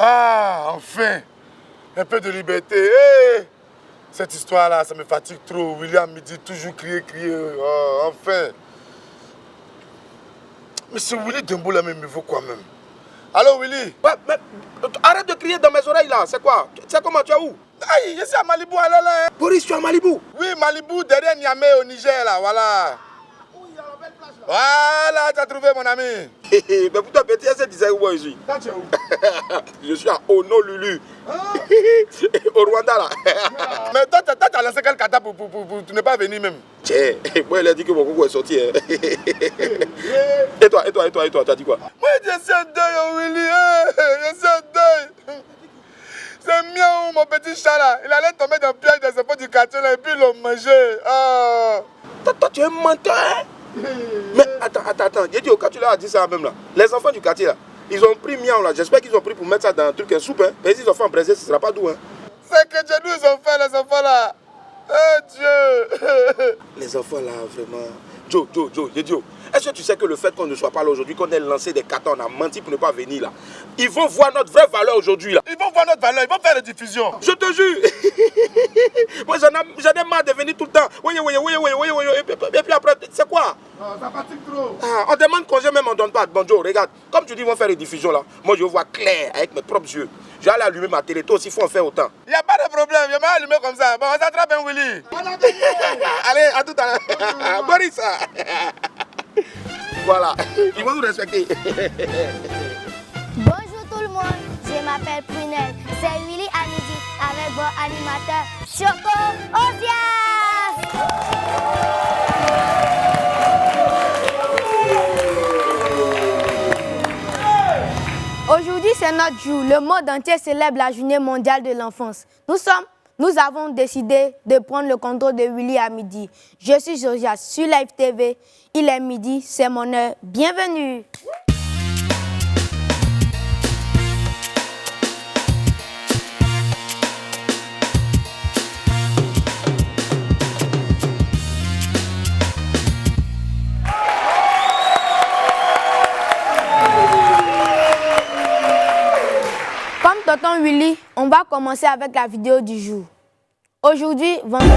Ah, enfin. Un peu de liberté. Hey. Cette histoire-là, ça me fatigue trop. William me dit toujours crier. Oh, enfin. Mais ce Willy Dembo là, me vaut quoi même? Allô, Willy? Ouais, mais arrête de crier dans mes oreilles là, c'est quoi? C'est comment, tu es où? Aïe, je suis à Malibu, allez là. Boris, tu es à Malibu? Oui, Malibu, derrière Niamey au Niger là, voilà. Oh, il y a la belle plage là. Voilà, tu as trouvé mon ami. Mais pour toi, petit, elle disait où je suis? Quand tu es où? Je suis à Honolulu. Au Rwanda là. Mais toi, tu as lancé quel kata pour tu ne pas venir même? Tiens, moi, elle a dit que mon coucou est sorti. Hein. Et toi, tu as dit quoi? Moi, je suis en deuil, oh, Willy. Je suis en deuil. C'est miaou, mon petit chat là. Il allait tomber dans le piège des enfants du quartier là et puis ils l'ont mangé. Oh. Toi, tu es un menteur. Hein? Mais attends. J'ai dit, quand tu leur as dit ça même là, les enfants du quartier là, ils ont pris miaou là. J'espère qu'ils ont pris pour mettre ça dans un truc, un soupe. Hein? Mais si les enfants braisés, ce ne sera pas doux. Hein? C'est que Dieu nous ont fait, les enfants là. Oh Dieu. Les enfants là, vraiment. Joe, j'ai dit, est-ce que tu sais que le fait qu'on ne soit pas là aujourd'hui, qu'on ait lancé des cartons, on a menti pour ne pas venir là, ils vont voir notre vraie valeur aujourd'hui là. Ils vont voir notre valeur, ils vont faire la diffusion. Je te jure. Moi j'en ai marre de venir tout le temps. Oui. Et puis après, c'est quoi? Ça fatigue trop. Ah, on demande congé même, on ne donne pas. Bon Joe, regarde, comme tu dis, ils vont faire les diffusions là. Moi je vois clair avec mes propres yeux. Je vais aller allumer ma télé, toi aussi il faut en faire autant. Il n'y a pas de problème, je vais allumer comme ça. Bon, on s'attrape un Willy. Allez, à tout à l'heure. Boris. Voilà, ils vont nous respecter. Bonjour tout le monde, je m'appelle Prunelle. C'est Willy à midi avec votre animateur Choco Odias. Aujourd'hui c'est notre jour. Le monde entier célèbre la journée mondiale de l'enfance. Nous avons décidé de prendre le contrôle de Willy à midi. Je suis Josias sur Live TV. Il est midi, c'est mon heure. Bienvenue. Comme tonton Willy, on va commencer avec la vidéo du jour. Aujourd'hui, vendredi.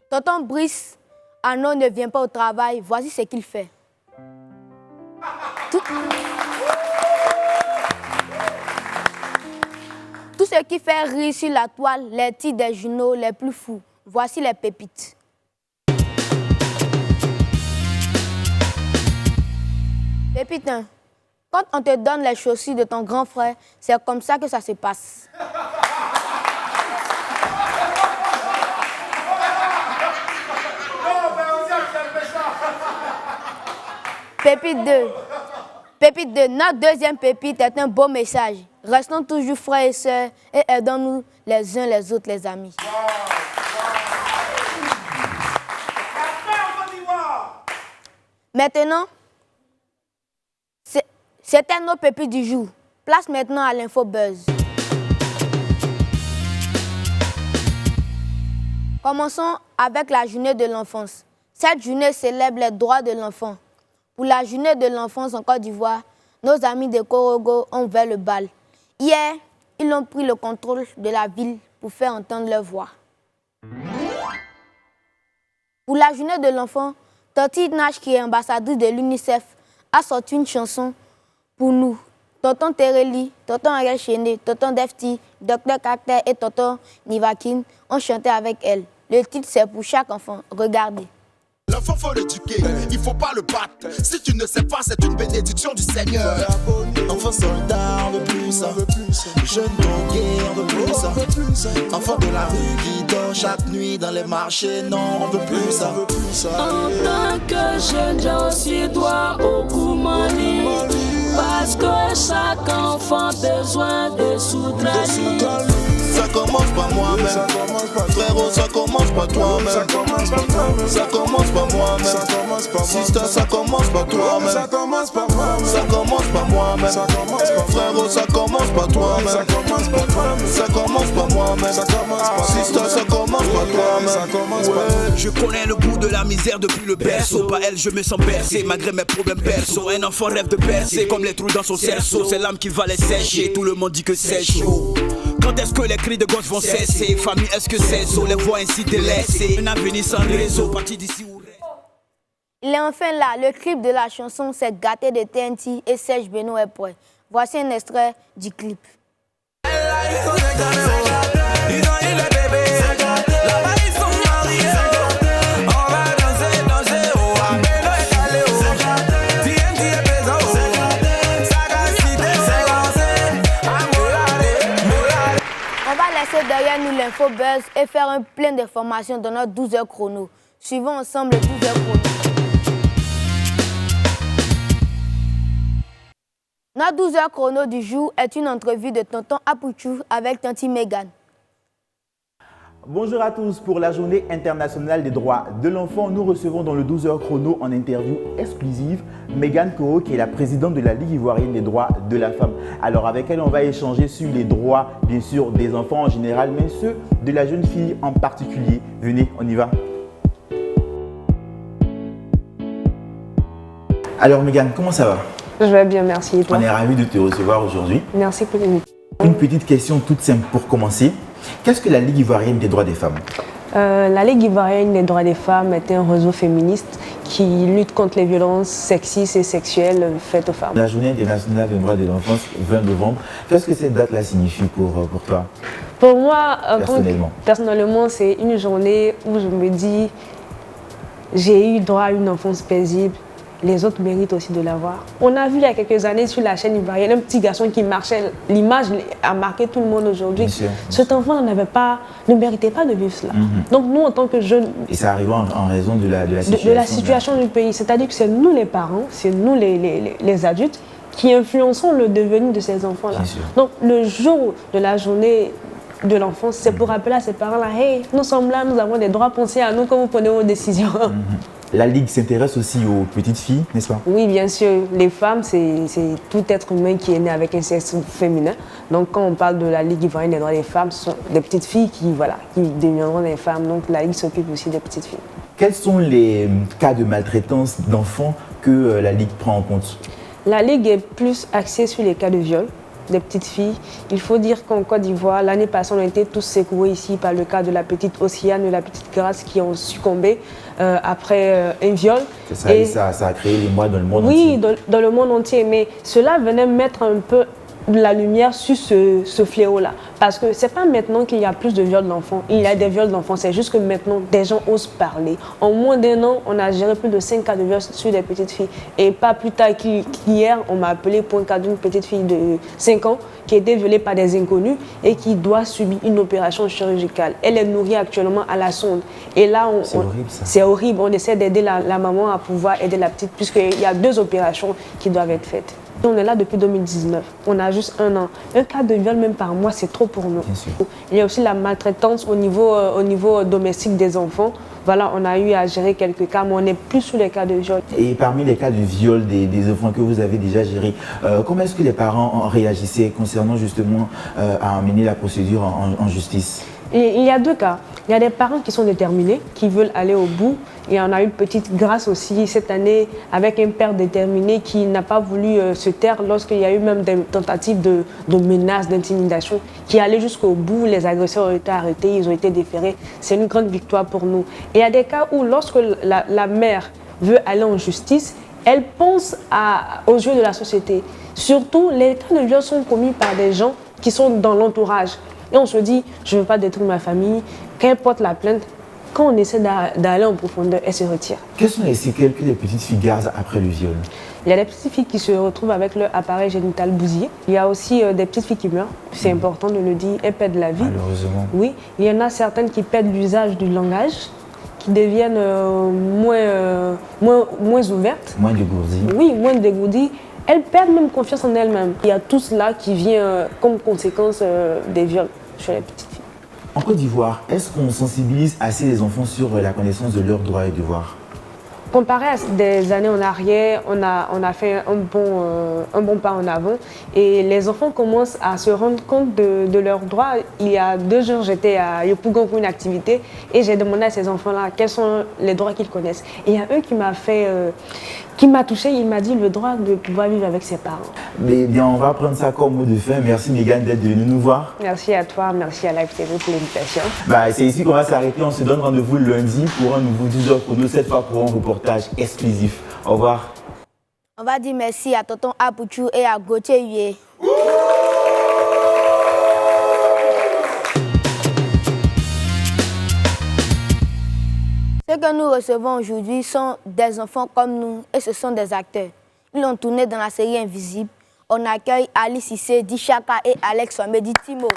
Tonton Brice Arnaud ne vient pas au travail. Voici ce qu'il fait. Tout ce qui fait rire sur la toile, les titres des journaux les plus fous. Voici les pépites. Pépite 1. Quand on te donne les chaussures de ton grand frère, c'est comme ça que ça se passe. Pépite 2. Pépite 2. Notre deuxième pépite est un beau message. Restons toujours frères et sœurs et aidons-nous les uns les autres, les amis. Maintenant, c'était nos pépites du jour. Place maintenant à l'info buzz. Commençons avec la journée de l'enfance. Cette journée célèbre les droits de l'enfant. Pour la journée de l'enfance en Côte d'Ivoire, nos amis de Korogo ont ouvert le bal. Hier, ils ont pris le contrôle de la ville pour faire entendre leur voix. Pour la journée de l'enfant, Tati Nash, qui est ambassadrice de l'UNICEF, a sorti une chanson pour nous. Tonton Tereli, Tonton Ariel Chéné, Tonton Defti, Dr Carter et Tonton Nivakin ont chanté avec elle. Le titre, c'est pour chaque enfant. Regardez. L'enfant faut l'éduquer, il faut pas le battre. Si tu ne sais pas, c'est une bénédiction du Seigneur. Enfant soldat, on veut plus ça. Jeune drogué, on veut plus ça. Enfant de la rue qui dort chaque nuit dans les marchés, non, on veut plus ça. En tant que jeune, j'ai aussi droit au Koumani. Parce que chaque enfant a besoin de soutenir. commence par moi-même. Frérot, ça commence par toi-même. Ça commence par moi-même. Sister, ça commence par toi-même. Ça commence par moi-même. Frérot, ça commence par toi-même. Ça commence par moi-même. Sister, ça commence par toi-même. Je connais le goût de la misère depuis le berceau. Par elle, je me sens bercé malgré mes problèmes perso. Un enfant rêve de percer comme les trous dans son cerceau. C'est l'âme qui va les sécher. Tout le monde dit que c'est chaud. Quand est-ce que les cris de gosses vont cesser? Famille, est-ce que c'est ça? Les voix ainsi délaissées. Un avenir sans réseau, parti d'ici ou... Il est enfin là. Le clip de la chanson, c'est Gâté de TNT et Serge Beno est prêt. Voici un extrait du clip. On va laisser derrière nous l'info buzz et faire un plein d'informations dans notre 12 heures chrono. Suivons ensemble le 12 heures chrono. Notre 12 heures chrono du jour est une entrevue de Tonton Apouchou avec Tanti Mégane. Bonjour à tous. Pour la journée internationale des droits de l'enfant, nous recevons dans le 12 heures chrono en interview exclusive Mégane Koro, qui est la présidente de la Ligue ivoirienne des droits de la femme. Alors avec elle, on va échanger sur les droits, bien sûr, des enfants en général, mais ceux de la jeune fille en particulier. Venez, on y va. Alors Mégane, comment ça va? Je vais bien, merci. Et toi? On est ravis de te recevoir aujourd'hui. Merci pour l'invitation. Une petite question toute simple pour commencer. Qu'est-ce que la Ligue ivoirienne des droits des femmes? La Ligue ivoirienne des droits des femmes est un réseau féministe qui lutte contre les violences sexistes et sexuelles faites aux femmes. La journée internationale des droits de l'enfance, 20 novembre, qu'est-ce que cette date-là signifie pour toi? Pour moi, personnellement, c'est une journée où je me dis j'ai eu droit à une enfance paisible. Les autres méritent aussi de l'avoir. On a vu il y a quelques années sur la chaîne ivoirienne un petit garçon qui marchait. L'image a marqué tout le monde aujourd'hui. Cet enfant ne méritait pas de vivre cela. Donc nous, en tant que jeunes... Et ça arrive en raison de la situation du pays. C'est-à-dire que c'est nous les parents, c'est nous les adultes qui influençons le devenir de ces enfants-là. Donc le jour de la journée de l'enfance, c'est pour rappeler à ces parents-là, hey, nous sommes là, nous avons des droits, pensez à nous quand vous prenez vos décisions. La Ligue s'intéresse aussi aux petites filles, n'est-ce pas? Oui, bien sûr. Les femmes, c'est tout être humain qui est né avec un sexe féminin. Donc, quand on parle de la Ligue ivoirienne des droits des femmes, ce sont des petites filles qui deviendront des femmes. Donc, la Ligue s'occupe aussi des petites filles. Quels sont les cas de maltraitance d'enfants que la Ligue prend en compte? La Ligue est plus axée sur les cas de viol des petites filles. Il faut dire qu'en Côte d'Ivoire, l'année passée, on a été tous secoués ici par le cas de la petite Océane et la petite Grâce qui ont succombé après un viol. Ça a créé l'émoi dans le monde entier. Oui, dans le monde entier. Mais cela venait mettre un peu de la lumière sur ce fléau-là. Parce que c'est pas maintenant qu'il y a plus de viols d'enfants. Il y a des viols d'enfants. C'est juste que maintenant, des gens osent parler. En moins d'1 an, on a géré plus de 5 cas de viols sur des petites filles. Et pas plus tard qu'hier, on m'a appelé pour un cas d'une petite fille de 5 ans qui a été violée par des inconnus et qui doit subir une opération chirurgicale. Elle est nourrie actuellement à la sonde. Et là, c'est horrible, ça. C'est horrible. On essaie d'aider la maman à pouvoir aider la petite puisqu'il y a 2 opérations qui doivent être faites. On est là depuis 2019, on a juste 1 an. Un cas de viol même par mois, c'est trop pour nous. Il y a aussi la maltraitance au niveau domestique des enfants. Voilà, on a eu à gérer quelques cas, mais on n'est plus sur les cas de viol. Et parmi les cas de viol des enfants que vous avez déjà gérés, comment est-ce que les parents réagissaient concernant justement à amener la procédure en justice? Il y a 2 cas. Il y a des parents qui sont déterminés, qui veulent aller au bout. Et on a eu une petite grâce aussi cette année avec un père déterminé qui n'a pas voulu se taire lorsqu'il y a eu même des tentatives de menaces, d'intimidation, qui allaient jusqu'au bout. Les agresseurs ont été arrêtés, ils ont été déférés. C'est une grande victoire pour nous. Et il y a des cas où lorsque la mère veut aller en justice, elle pense aux yeux de la société. Surtout, les cas de viol sont commis par des gens qui sont dans l'entourage. Et on se dit, je ne veux pas détruire ma famille, qu'elle porte la plainte. Quand on essaie d'aller en profondeur, elle se retire. Quelles sont les séquelles que les petites filles gardent après le viol? Il y a des petites filles qui se retrouvent avec leur appareil génital bousillé. Il y a aussi des petites filles qui meurent, c'est important de le dire, elles perdent la vie. Malheureusement. Oui, il y en a certaines qui perdent l'usage du langage, qui deviennent moins ouvertes. Moins dégourdies. Oui, moins dégourdies. Elles perdent même confiance en elles-mêmes. Il y a tout cela qui vient comme conséquence des viols sur les petites filles. En Côte d'Ivoire, est-ce qu'on sensibilise assez les enfants sur la connaissance de leurs droits et devoirs? Comparé à des années en arrière, on a fait un bon pas en avant et les enfants commencent à se rendre compte de leurs droits. Il y a 2 jours, j'étais à Yopougon pour une activité et j'ai demandé à ces enfants-là quels sont les droits qu'ils connaissent. Et il y a un qui m'a touché, il m'a dit le droit de pouvoir vivre avec ses parents. Mais bien, on va prendre ça comme mot de fin. Merci Mégane d'être venue nous voir. Merci à toi, merci à Live TV pour l'invitation. C'est ici qu'on va s'arrêter. On se donne rendez-vous le lundi pour un nouveau 12h chrono, cette fois pour un reportage exclusif. Au revoir. On va dire merci à Tonton Apouchou et à Gauthier Hué. Ceux que nous recevons aujourd'hui sont des enfants comme nous et ce sont des acteurs. Ils ont tourné dans la série Invisible. On accueille Ali Cissé, Dishaka et Alex Wamedi Timo.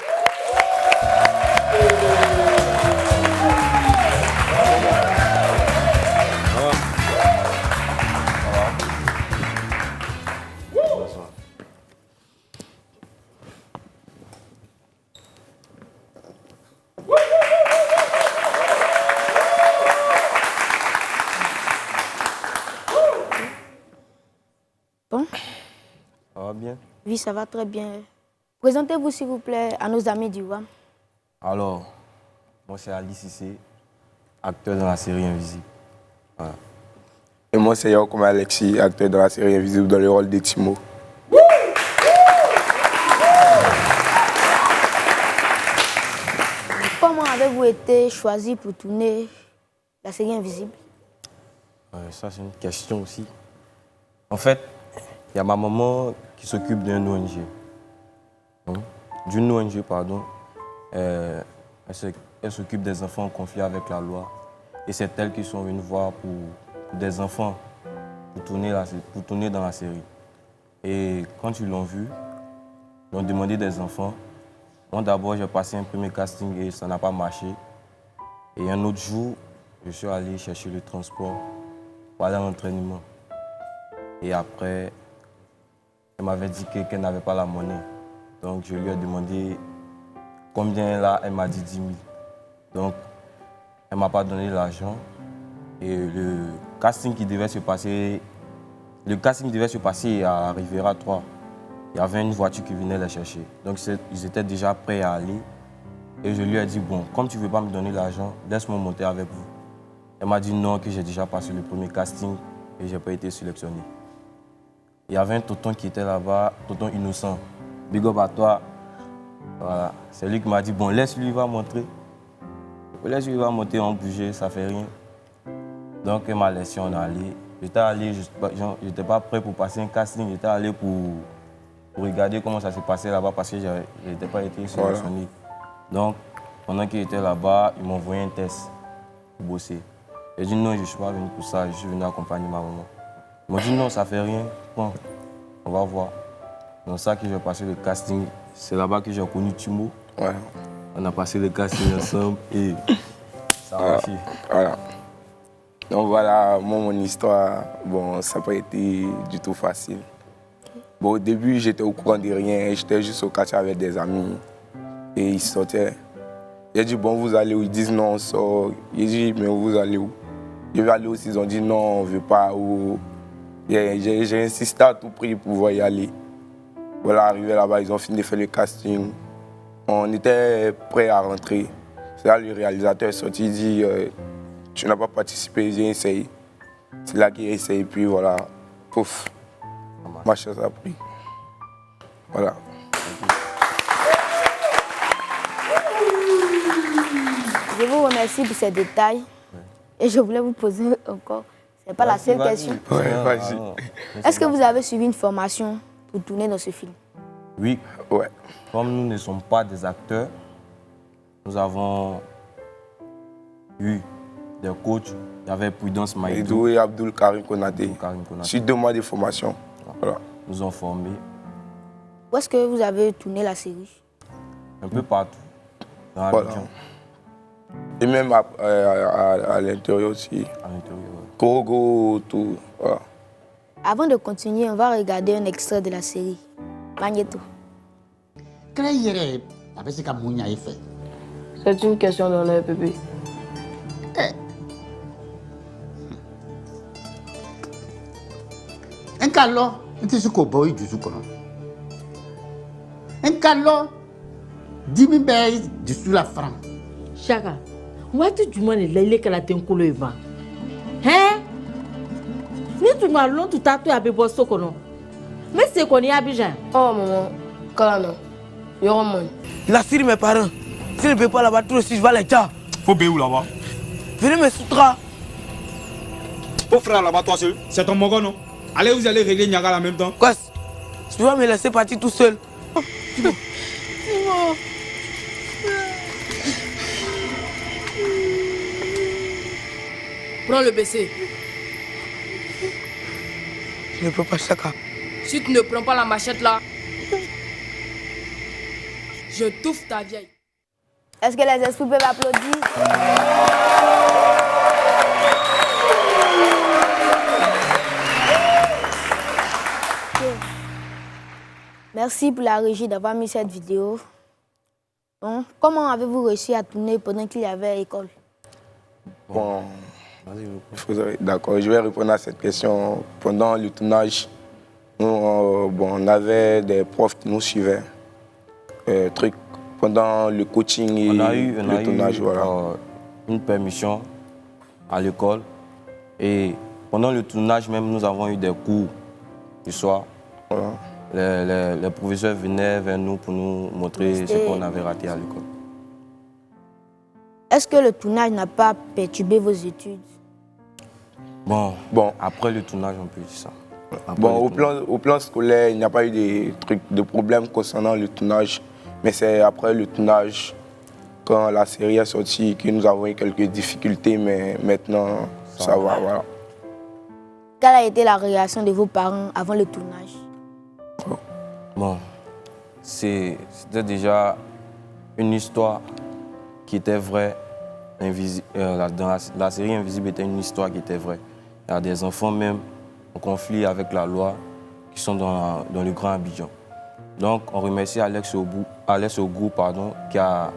Bon? Ça va bien? Oui, ça va très bien. Présentez-vous, s'il vous plaît, à nos amis du WAM. Alors, moi c'est Ali Cissé, acteur dans la série Invisible. Voilà. Et moi, c'est Yaokoum Alexis, acteur dans la série Invisible dans le rôle de Timo. Comment avez-vous été choisi pour tourner la série Invisible? Ça, c'est une question aussi. En fait, il y a ma maman qui s'occupe d'une ONG. Elle s'occupe des enfants en conflit avec la loi. Et c'est elle qui sont venues voir pour des enfants pour tourner dans la série. Et quand ils l'ont vu, ils ont demandé des enfants. Moi, d'abord, j'ai passé un premier casting et ça n'a pas marché. Et un autre jour, je suis allé chercher le transport pour aller à l'entraînement. Et après, elle m'avait dit qu'elle n'avait pas la monnaie. Donc, je lui ai demandé combien là. Elle m'a dit 10 000. Donc, elle ne m'a pas donné l'argent. Et le casting devait se passer à Riviera 3. Il y avait une voiture qui venait les chercher. Donc, ils étaient déjà prêts à aller. Et je lui ai dit, bon, comme tu ne veux pas me donner l'argent, laisse-moi monter avec vous. Elle m'a dit non, que j'ai déjà passé le premier casting et je n'ai pas été sélectionné. Il y avait un tonton qui était là-bas, tonton Innocent. Big up à toi. Voilà. C'est lui qui m'a dit, bon, laisse-lui, il va montrer. Laisse-lui, il va monter, on bougeait, ça fait rien. Donc, elle m'a laissé, on est allé. J'étais allé, je n'étais pas prêt pour passer un casting, j'étais allé pour regarder comment ça s'est passé là-bas parce que je n'étais pas été sélectionné. Donc, pendant qu'ils étaient là-bas, ils m'ont envoyé un test pour bosser. J'ai dit non, je ne suis pas venu pour ça, je suis venu accompagner ma maman. Ils m'ont dit non, ça fait rien, bon, on va voir. C'est ça que j'ai passé le casting. C'est là-bas que j'ai connu Timo. Ouais. On a passé le casting ensemble et ça a marché. Voilà. Donc voilà, moi, mon histoire, bon, ça n'a pas été du tout facile. Bon, au début, j'étais au courant de rien, j'étais juste au quartier avec des amis et ils sortaient. J'ai dit, bon, vous allez où? Ils disent non, on sort. J'ai dit, mais vous allez où? Je vais aller aussi, ils ont dit non, on ne veut pas. J'ai insisté à tout prix pour pouvoir y aller. Voilà, arrivé là-bas, ils ont fini de faire le casting. On était prêts à rentrer. C'est là le réalisateur est sorti, il dit, tu n'as pas participé, j'ai essayé. C'est là qu'il a essayé, puis voilà, pouf, ma chance a pris. Voilà. Je vous remercie pour ces détails. Et je voulais vous poser encore, ce n'est pas la seule question. Ouais, vas-y. Est-ce que vous avez suivi une formation pour tourner dans ce film? Oui. Ouais. Comme nous ne sommes pas des acteurs, nous avons eu des coachs. Il y avait Prudence Maïdou et Abdul Karim Konaté. Sur 2 mois de formation. Voilà. Nous ont formés. Où est-ce que vous avez tourné la série? Un peu partout, dans la région. Et même à l'intérieur aussi. À l'intérieur, oui. Kogo, tout. Voilà. Avant de continuer, on va regarder un extrait de la série. Magneto. Créer, a veces que muña y fe. C'est une question d'honneur, bébé. Un calot, tu sais quoi, boy, du coup, un calot, 10 000 bails, du sous la franc. Chaka, waati jumɛn de la ile kɛla ten kolo ye ban hɛn ni tun ka lɔn tun t'a to a bɛ bɔ so kɔnɔ n bɛ se kɔni Abidjan. Oh maman, Kalana, Yoroman. Il a tiré mes parents. S'il ne peut pas là-bas, tout aussi, je vais les tchas. Faut payer où là-bas? Venez me soutras. Faut frère là-bas, toi seul. C'est ton mogo, non? Allez, vous allez régler Niaga en même temps. Quoi? Tu vas me laisser partir tout seul. Prends le BC. Je ne peux pas, Chaka. Si tu ne prends pas la machette là, je touffe ta vieille. Est-ce que les esprits peuvent applaudir? Merci pour la régie d'avoir mis cette vidéo. Bon, comment avez-vous réussi à tourner pendant qu'il y avait école? Bon, d'accord, je vais répondre à cette question. Pendant le tournage, nous, on avait des profs qui nous suivaient. Pendant le coaching et le tournage, voilà. Une permission à l'école. Et pendant le tournage même, nous avons eu des cours du soir. Voilà. Les professeurs venaient vers nous pour nous montrer ce qu'on avait raté à l'école. Est-ce que le tournage n'a pas perturbé vos études? Bon, après le tournage, on peut dire ça. Au plan scolaire, il n'y a pas eu de problèmes concernant le tournage. Mais c'est après le tournage, quand la série est sortie, que nous avons eu quelques difficultés. Mais maintenant, ça va, voilà. Quelle a été la réaction de vos parents avant le tournage? Bon, c'était déjà une histoire qui était vraie. La série Invisible était une histoire qui était vraie. Il y a des enfants même en conflit avec la loi qui sont dans le Grand Abidjan. Donc on remercie Alex Ogou, qui a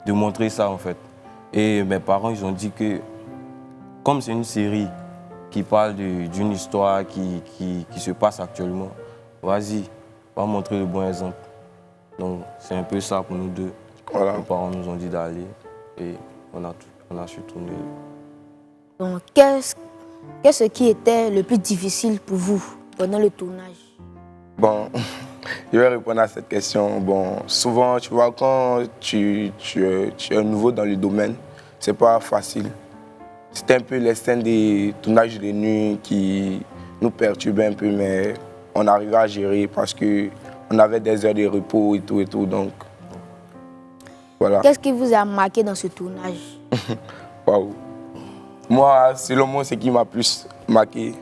démontré ça en fait. Et mes parents, ils ont dit que comme c'est une série qui parle d'une histoire qui se passe actuellement, vas-y, va montrer le bon exemple. Donc c'est un peu ça pour nous deux. Voilà. Nos parents nous ont dit d'aller et on a su tourner. Donc qu'est-ce qui était le plus difficile pour vous pendant le tournage? Bon, je vais répondre à cette question. Bon, souvent, tu vois, quand tu es nouveau dans le domaine, c'est pas facile. C'était un peu les scènes des tournages de nuit qui nous perturbaient un peu, mais on arrivait à gérer parce qu'on avait des heures de repos et tout, donc voilà. Qu'est-ce qui vous a marqué dans ce tournage? Waouh. Moi, selon moi, ce qui m'a plus marqué,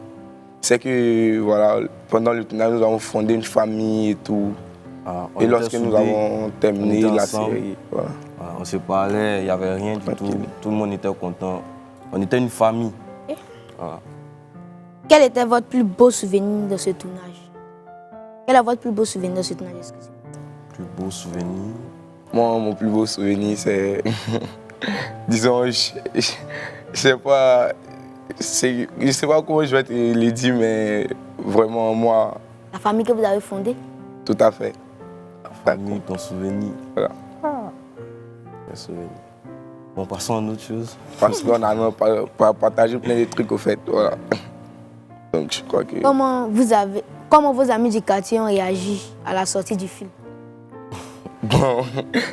c'est que voilà, pendant le tournage, nous avons fondé une famille et tout. Et lorsque nous avons terminé la série, voilà. On se parlait, il n'y avait rien du tout. Tout le monde était content. On était une famille. Voilà. Quel était votre plus beau souvenir de ce tournage? Quel est votre plus beau souvenir de ce tournage? Plus beau souvenir? Moi, mon plus beau souvenir, c'est... Disons, je sais pas comment je vais te le dire, mais vraiment, moi... La famille que vous avez fondée? Tout à fait. La famille, ton souvenir. Voilà. Un souvenir. Bon, passons à une autre chose. Parce qu'on a partagé plein de trucs, au fait, voilà. Donc, je crois que... Comment vos amis du quartier ont réagi à la sortie du film? Bon,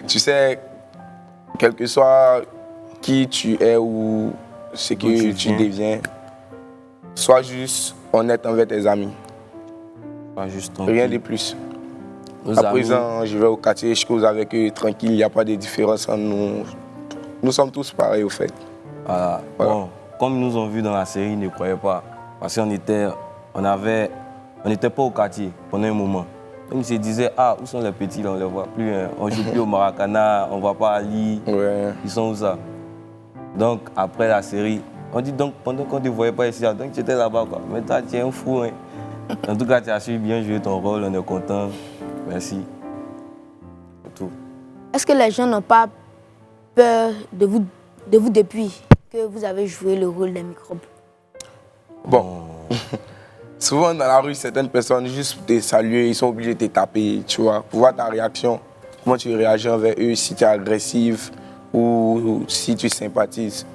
tu sais, quel que soit qui tu es ou ce que tu deviens, sois juste honnête envers tes amis. Rien de plus. À présent, je vais au quartier, je cause avec eux tranquille, il n'y a pas de différence entre nous. Nous sommes tous pareils, au fait. Voilà. Bon, comme ils nous ont vus dans la série, ils ne croyaient pas. Parce qu'on n'était pas au quartier pendant un moment. Donc ils se disaient, ah, où sont les petits, là, on ne les voit plus. Hein. On ne joue plus au Maracana, on ne va pas à Ali. Ouais. Ils sont où ça? Donc après la série, on dit donc pendant qu'on ne te voyait pas ici, donc tu étais là-bas, quoi. Mais toi, tu es un fou. Hein. En tout cas, tu as su bien jouer ton rôle, on est content. Merci. C'est tout. Est-ce que les gens n'ont pas peur de vous depuis que vous avez joué le rôle des microbes? Bon, souvent dans la rue, certaines personnes, juste pour te saluer, ils sont obligés de te taper, tu vois, pour voir ta réaction, comment tu réagis envers eux, si tu es agressif ou si tu sympathises.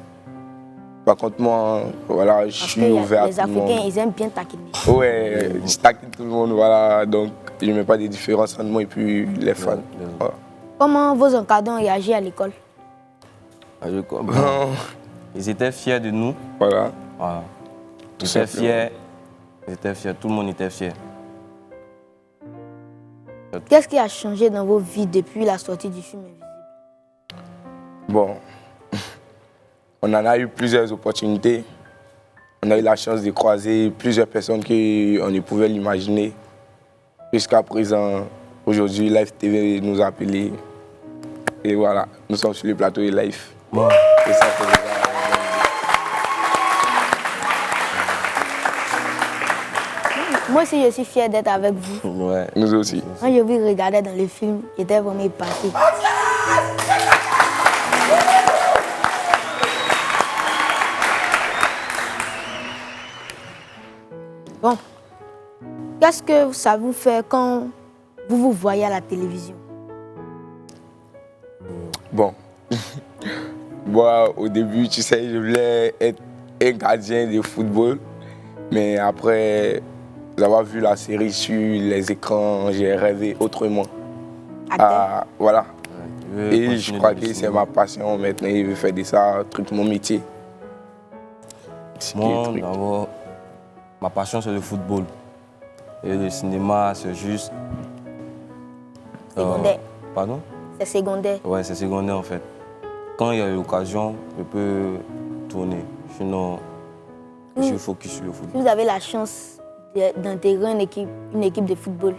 Par contre, moi, voilà, je suis ouvert à tout le monde. Les Africains, ils aiment bien taquiner. Ouais, je taquine tout le monde, voilà, donc je ne mets pas de différence entre moi et puis les fans. Voilà. Comment vos encadrants ont réagi à l'école? À l'école, bon, ils étaient fiers de nous. Voilà. Voilà. Ils étaient fiers. Ils étaient fiers. Tout le monde était fier. Qu'est-ce qui a changé dans vos vies depuis la sortie du film Invisible? Bon, on en a eu plusieurs opportunités. On a eu la chance de croiser plusieurs personnes qu'on ne pouvait l'imaginer. Jusqu'à présent, aujourd'hui, Live TV nous a appelés. Et voilà, nous sommes sur le plateau de Live. Bon. Et ça fait déjà... Moi aussi, je suis fière d'être avec vous. Ouais. Nous aussi. Quand je vous regardais dans le film, j'étais vraiment épatée. Bon, qu'est-ce que ça vous fait quand vous vous voyez à la télévision? Bon, moi, au début, tu sais, je voulais être un gardien de football. Mais après avoir vu la série sur les écrans, j'ai rêvé autrement. Voilà. Et je crois que c'est ma passion maintenant. Je veux faire de ça mon métier. Moi, d'abord, ma passion, c'est le football. Et le cinéma, c'est juste... Secondaire. Pardon? C'est secondaire. Ouais, c'est secondaire en fait. Quand il y a l'occasion, je peux tourner. Sinon, je suis focus sur le football. Si vous avez la chance d'intégrer une équipe de football?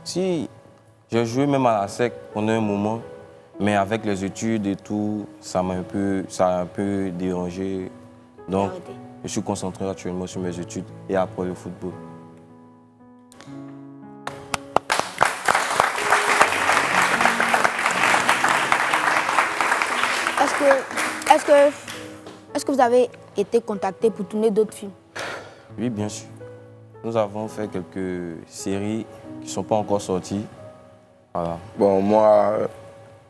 Si, j'ai joué même à la SEC pendant un moment, mais avec les études et tout, ça a un peu dérangé. Donc, je suis concentré actuellement sur mes études et après le football. Est-ce que vous avez été contacté pour tourner d'autres films? Oui, bien sûr. Nous avons fait quelques séries qui ne sont pas encore sorties. Voilà. Bon, moi,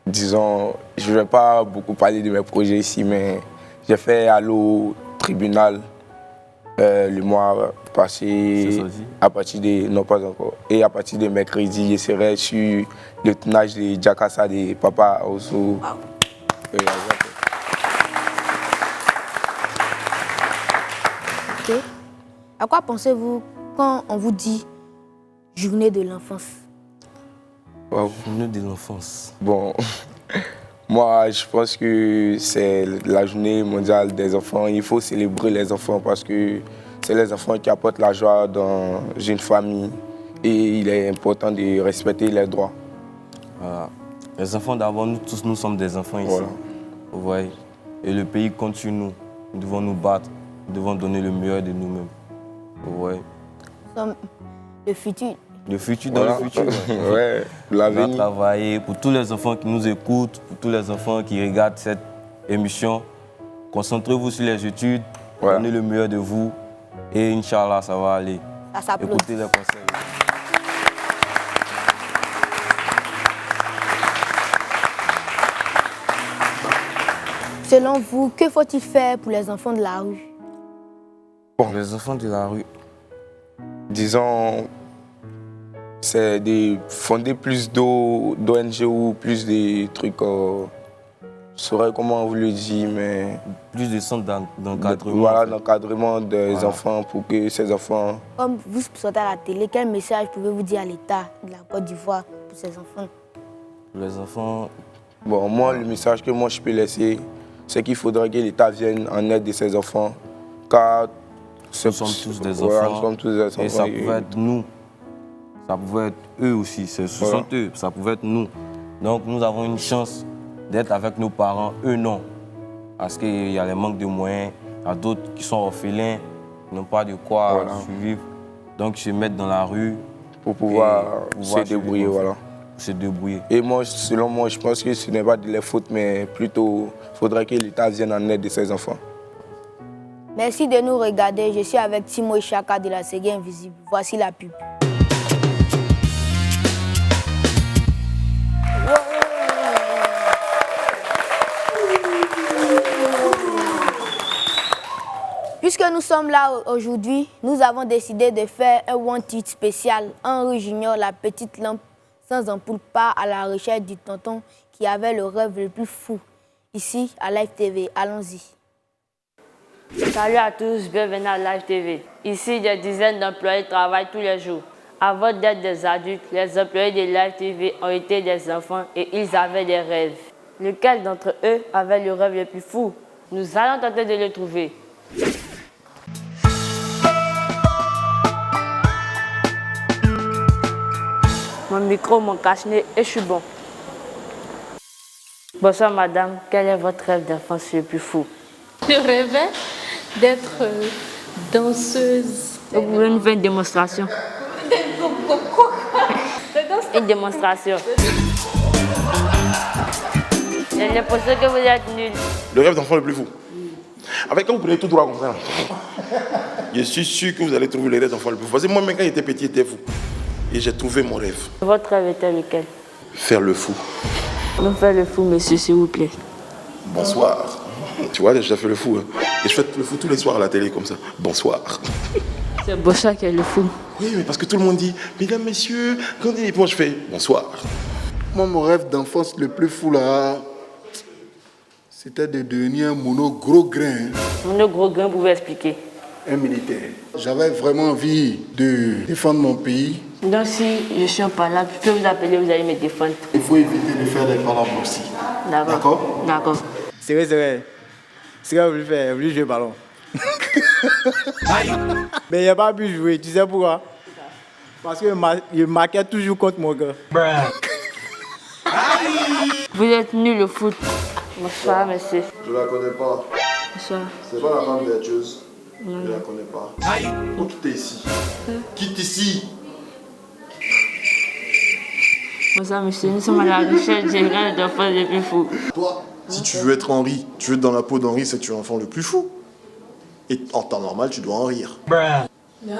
disons, je ne vais pas beaucoup parler de mes projets ici, mais j'ai fait Allo Tribunal le mois passé. À partir de... Non, pas encore. Et à partir de mercredi, je serai sur le tournage de Jakassa de Papa Osso. À quoi pensez-vous quand on vous dit journée de l'enfance? Journée de l'enfance. Bon, moi je pense que c'est la journée mondiale des enfants. Il faut célébrer les enfants parce que c'est les enfants qui apportent la joie dans une famille et il est important de respecter leurs droits. Voilà. Les enfants d'abord, nous tous nous sommes des enfants ici. Vous voyez. Et le pays compte sur nous. Nous devons nous battre, nous devons donner le meilleur de nous-mêmes. Ouais. Nous sommes le futur. Le futur dans le futur. Ouais, l'avenir. On va travailler pour tous les enfants qui nous écoutent, pour tous les enfants qui regardent cette émission. Concentrez-vous sur les études, donnez le meilleur de vous et Inch'Allah, ça va aller. Ça s'applaudit. Écoutez les conseils. Selon vous, que faut-il faire pour les enfants de la rue? Bon, les enfants de la rue, disons, c'est de fonder plus d'ONG ou plus de trucs, je saurais comment vous le dire, mais... Plus de centres d'encadrement. Voilà, d'encadrement des enfants pour que ces enfants... Comme vous sortez à la télé, quel message pouvez-vous dire à l'État de la Côte d'Ivoire pour ces enfants? Les enfants... Bon, moi, le message que moi je peux laisser, c'est qu'il faudrait que l'État vienne en aide de ces enfants, car... Nous sommes tous des enfants. Nous sommes tous des enfants. Et ça pouvait être nous. Ça pouvait être eux aussi. Ce sont eux. Ça pouvait être nous. Donc nous avons une chance d'être avec nos parents. Eux, non. Parce qu'il y a les manques de moyens. Il y a d'autres qui sont orphelins, qui n'ont pas de quoi survivre. Donc ils se mettent dans la rue. Pour pouvoir se débrouiller. Voilà. se débrouiller. Et moi, selon moi, je pense que ce n'est pas de leur faute, mais plutôt, il faudrait que l'État vienne en aide de ses enfants. Merci de nous regarder. Je suis avec Timo Ishaka de la Ségué Invisible. Voici la pub. Puisque nous sommes là aujourd'hui, nous avons décidé de faire un one-tit spécial. Henri Junior, la petite lampe sans ampoule, part à la recherche du tonton qui avait le rêve le plus fou. Ici, à Live TV. Allons-y. Salut à tous, bienvenue à Live TV. Ici, des dizaines d'employés travaillent tous les jours. Avant d'être des adultes, les employés de Live TV ont été des enfants et ils avaient des rêves. Lequel d'entre eux avait le rêve le plus fou? Nous allons tenter de le trouver. Mon micro, mon cache-nez et je suis bon. Bonsoir madame, quel est votre rêve d'enfance le plus fou? Je rêvais d'être danseuse. Vous pouvez nous faire une démonstration? Une démonstration. J'ai l'impression que vous êtes nul. Le rêve d'enfant le plus fou. Avec quand vous prenez tout droit comme ça, je suis sûr que vous allez trouver le rêve d'enfant le plus fou. Parce que moi-même, quand j'étais petit, j'étais fou. Et j'ai trouvé mon rêve. Votre rêve était lequel? Faire le fou. Non, faire le fou, monsieur, s'il vous plaît. Bonsoir. Tu vois, j'ai déjà fait le fou. Hein. Et je fais le fou tous les soirs à la télé comme ça. Bonsoir. C'est Bossa qui est le fou. Oui, mais parce que tout le monde dit, mesdames, messieurs, quand il est moi je fais bonsoir. Moi, mon rêve d'enfance le plus fou là, c'était de devenir un mono gros grain. Mono gros grain, vous pouvez expliquer? Un militaire. J'avais vraiment envie de défendre mon pays. Donc si je suis en parlable, je peux vous appeler, vous allez me défendre. Il faut éviter de faire des parlables aussi. D'accord. D'accord. C'est vrai. C'est ce que je voulais jouer au ballon. Mais il n'a pas pu jouer, tu sais pourquoi? Parce qu'il marquait toujours contre mon gars. Vous êtes nul au foot. Bonsoir, monsieur. Je la connais pas. Bonsoir. C'est pas la femme vertueuse. Non. Je la connais pas. Faut quitter ici. Quitte ici. Bonsoir, monsieur. Nous sommes à la recherche du rêve d'enfant le plus fou. Toi, si tu veux être Henri, tu veux être dans la peau d'Henri, c'est que tu es l'enfant le plus fou. Et en temps normal, tu dois en rire. Non.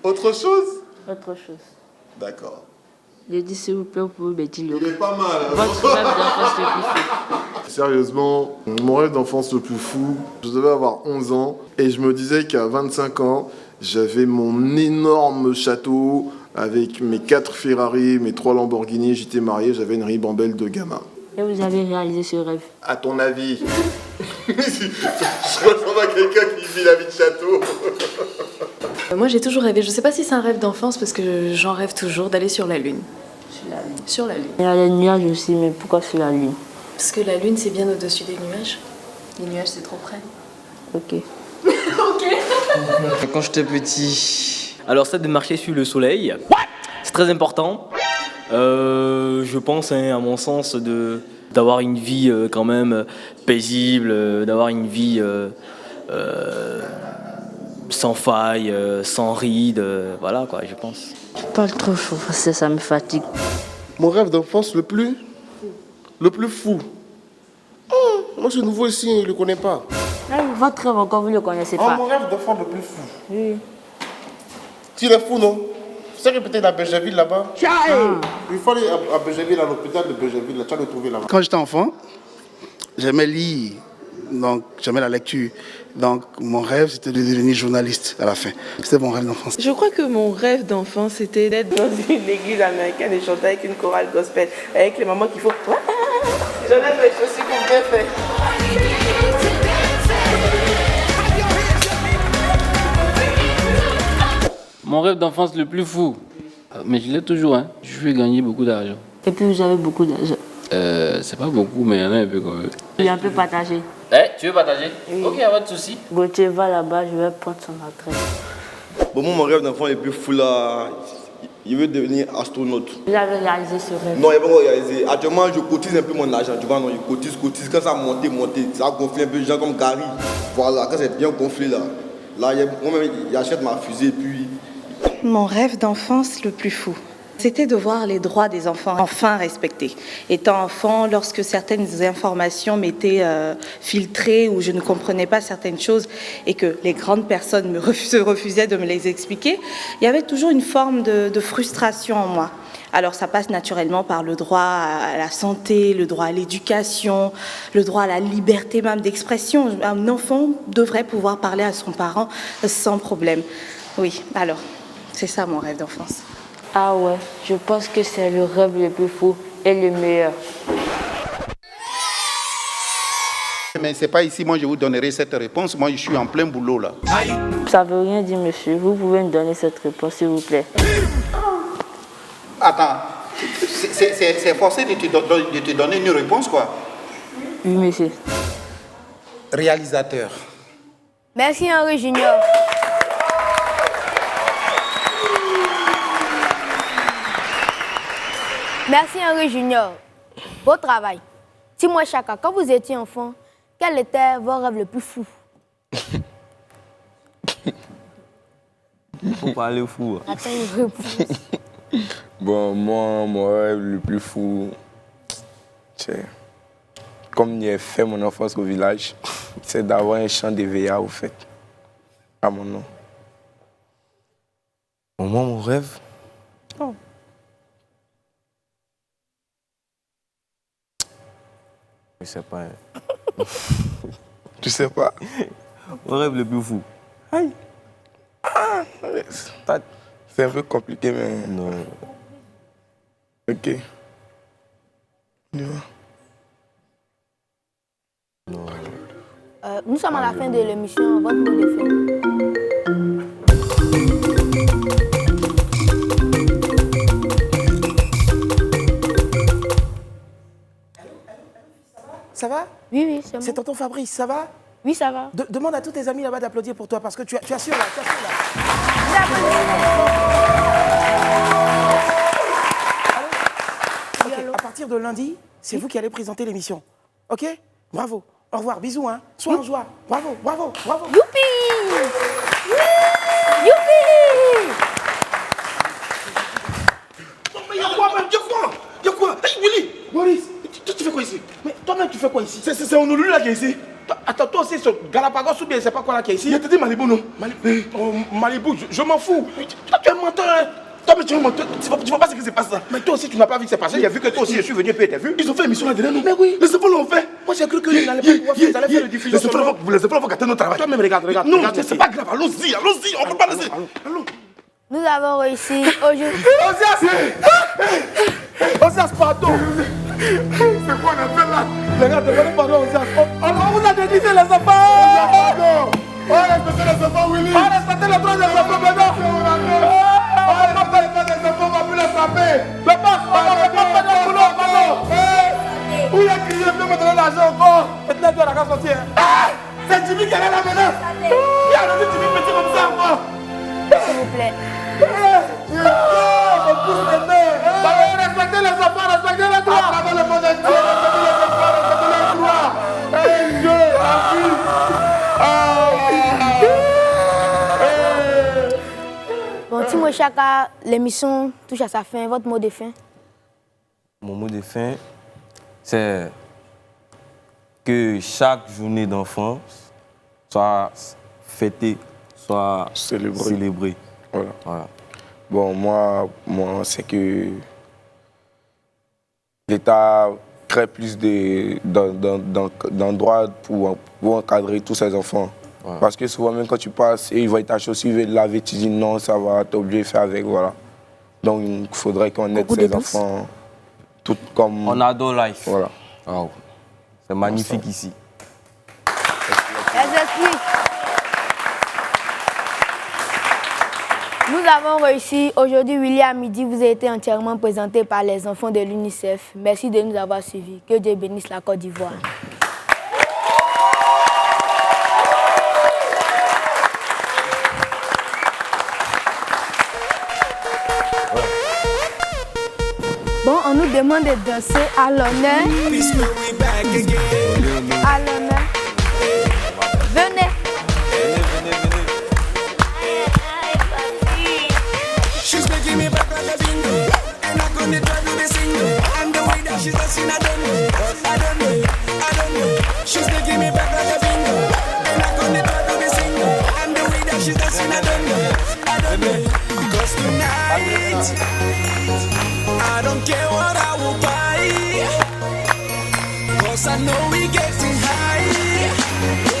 Autre chose? Autre chose. D'accord. J'ai dit s'il vous plaît, vous pouvez me dire le. Il est pas mal. Votre rêve d'enfance le plus fou. Sérieusement, mon rêve d'enfance le plus fou, je devais avoir 11 ans et je me disais qu'à 25 ans, j'avais mon énorme château avec mes 4 Ferrari, mes 3 Lamborghini, j'étais marié, j'avais une ribambelle de gamin. Et vous avez réalisé ce rêve? À ton avis? Je ressemble à quelqu'un qui vit la vie de château. Moi j'ai toujours rêvé, je sais pas si c'est un rêve d'enfance parce que j'en rêve toujours d'aller sur la Lune. Sur la Lune. Sur la Lune. Il y a les nuages aussi, mais pourquoi sur la Lune? Parce que la Lune c'est bien au-dessus des nuages. Les nuages c'est trop près. Ok. Quand j'étais petit, alors ça de marcher sur le soleil, c'est très important. Je pense, à mon sens, d'avoir une vie quand même paisible, d'avoir une vie sans faille, sans rides, voilà quoi, je pense. Je parle trop chaud, parce que ça me fatigue. Mon rêve d'enfance le plus fou. Moi c'est nouveau ici, je ne le connais pas. Votre rêve encore, vous ne le connaissez pas. Mon rêve d'enfant le plus fou. Oui. Tu es fou, non? Tu sais que peut-être à Bergerville là-bas. Il faut aller à Bergerville, à l'hôpital de Bergerville, tu vas le trouver là-bas. Quand j'étais enfant, j'aimais lire, donc j'aimais la lecture. Donc mon rêve c'était de devenir journaliste à la fin. C'était mon rêve d'enfance. Je crois que mon rêve d'enfant c'était d'être dans une église américaine et chanter avec une chorale gospel, avec les mamans qui font. J'en ai fait, je suis qu'on bien fait. Mon rêve d'enfance le plus fou, mais je l'ai toujours, hein. Je veux gagner beaucoup d'argent. Et puis vous avez beaucoup d'argent? C'est pas beaucoup, mais il y en a un peu quand même. Il est un peu partagé. Tu veux partager? Oui. Ok, pas de souci. Gauthier va là-bas, je vais prendre son adresse. Bon, moi, mon rêve d'enfant le plus fou là, il veut devenir astronaute. Vous avez réalisé ce rêve? Non, il n'a pas encore réalisé. Actuellement, je cotise un peu mon argent, tu vois, non, je cotise. Quand ça monte, ça gonfle un peu, des gens comme Gary. Voilà, quand c'est bien gonflé là, moi-même, j'achète ma fusée et puis. Mon rêve d'enfance le plus fou. C'était de voir les droits des enfants enfin respectés. Étant enfant, lorsque certaines informations m'étaient filtrées ou je ne comprenais pas certaines choses et que les grandes personnes se refusaient de me les expliquer, il y avait toujours une forme de frustration en moi. Alors ça passe naturellement par le droit à la santé, le droit à l'éducation, le droit à la liberté même d'expression. Un enfant devrait pouvoir parler à son parent sans problème. Oui, alors, c'est ça mon rêve d'enfance. Ah ouais, je pense que c'est le rêve le plus fou et le meilleur. Mais c'est pas ici, moi je vous donnerai cette réponse. Moi je suis en plein boulot là. Ça veut rien dire, monsieur. Vous pouvez me donner cette réponse, s'il vous plaît. Attends, c'est forcé de te donner une réponse quoi? Oui, monsieur. Réalisateur. Merci Henri Junior. Merci Henri Junior. Beau travail. Dis-moi Chaka, quand vous étiez enfant, quel était vos rêves le plus fou? Faut parler fou. Attends, une réponse. Bon, moi, mon rêve le plus fou, c'est, comme j'ai fait mon enfance au village, c'est d'avoir un champ de VA au fait, à mon nom. Moi, mon rêve, je sais pas. Tu sais pas? Mon rêve le plus fou. Aïe. Ah, c'est un peu compliqué, mais... Non. Ok. Non. Nous sommes à la fin de l'émission. Votre mot de fin. Ça va? Oui, c'est moi. C'est tonton Fabrice, ça va? Oui, ça va. Demande à tous tes amis là-bas d'applaudir pour toi parce que tu assures là, tu assures là. Ok, à partir de lundi, c'est vous qui allez présenter l'émission. Ok? Bravo. Au revoir, bisous, hein. Sois en joie. Bravo, bravo, bravo. Youpi! Youpi! Mais y'a quoi, man? Y'a quoi? Hey, Willy! Boris, tu fais quoi ici? Mais toi-même, tu fais quoi ici? C'est Honolulu là qui est ici. Attends, toi aussi, ce Galapagos ou bien c'est pas quoi là qui est ici? Il te dit Malibu, non? Malibu, je m'en fous. Toi, tu es un menteur, hein? Toi, mais tu es un menteur. Tu vois pas ce qui s'est passé là? Mais toi aussi, tu n'as pas vu ce qui s'est passé. J'ai vu que toi aussi, je suis venu et puis t'as vu? Ils ont fait une émission là-dedans, non? Mais oui. Les enfants l'ont fait. Moi, j'ai cru qu'ils n'allaient pas pouvoir faire. Ils allaient faire le diffusion. Les enfants vont gâter notre travail. Toi-même, regarde. Non, c'est pas grave. Allons-y, on peut pas laisser. Allons. Nous avons réussi aujourd'hui. Osias, pardon. C'est quoi on a fait là? Les gars, demandez pardon, Osias. On vous a déguisé les enfants. Pardon. On va respecter les enfants, Willy. On va respecter les droits des enfants, maintenant. On va respecter les droits des enfants, on va plus les frapper. Le passe, on va pas faire de boulot, pardon. Où il a crié, viens me donner l'argent encore. Maintenant, tu as la carte sortir. C'est Jimmy qui est là, la menace. Il a rendu Jimmy petit comme ça encore. S'il vous plaît. Respectez les enfants, respectez les droits. Après le monde entier, respectez les enfants, respectez les droits. Bon, Timo Chaka, l'émission touche à sa fin. Votre mot de fin? Mon mot de fin, c'est que chaque journée d'enfance soit fêtée, soit célébrée. Voilà. Bon, moi c'est que l'État crée plus d'endroits pour encadrer tous ces enfants. Voilà. Parce que souvent, même quand tu passes et ils voient ta chaussure, ils veulent laver, tu dis non, ça va, t'es obligé de faire avec, voilà. Donc, il faudrait qu'on aide ces enfants, tout comme... On adore life. Voilà. Wow. C'est magnifique ici. Les esprits. Nous avons réussi. Aujourd'hui, William Midi vous a été entièrement présenté par les enfants de l'UNICEF. Merci de nous avoir suivis. Que Dieu bénisse la Côte d'Ivoire. Bon, on nous demande de danser à l'honneur. À l'honneur. Venez. She's making me back like a bingo. I don't care what I will buy, 'cause I know we getting high.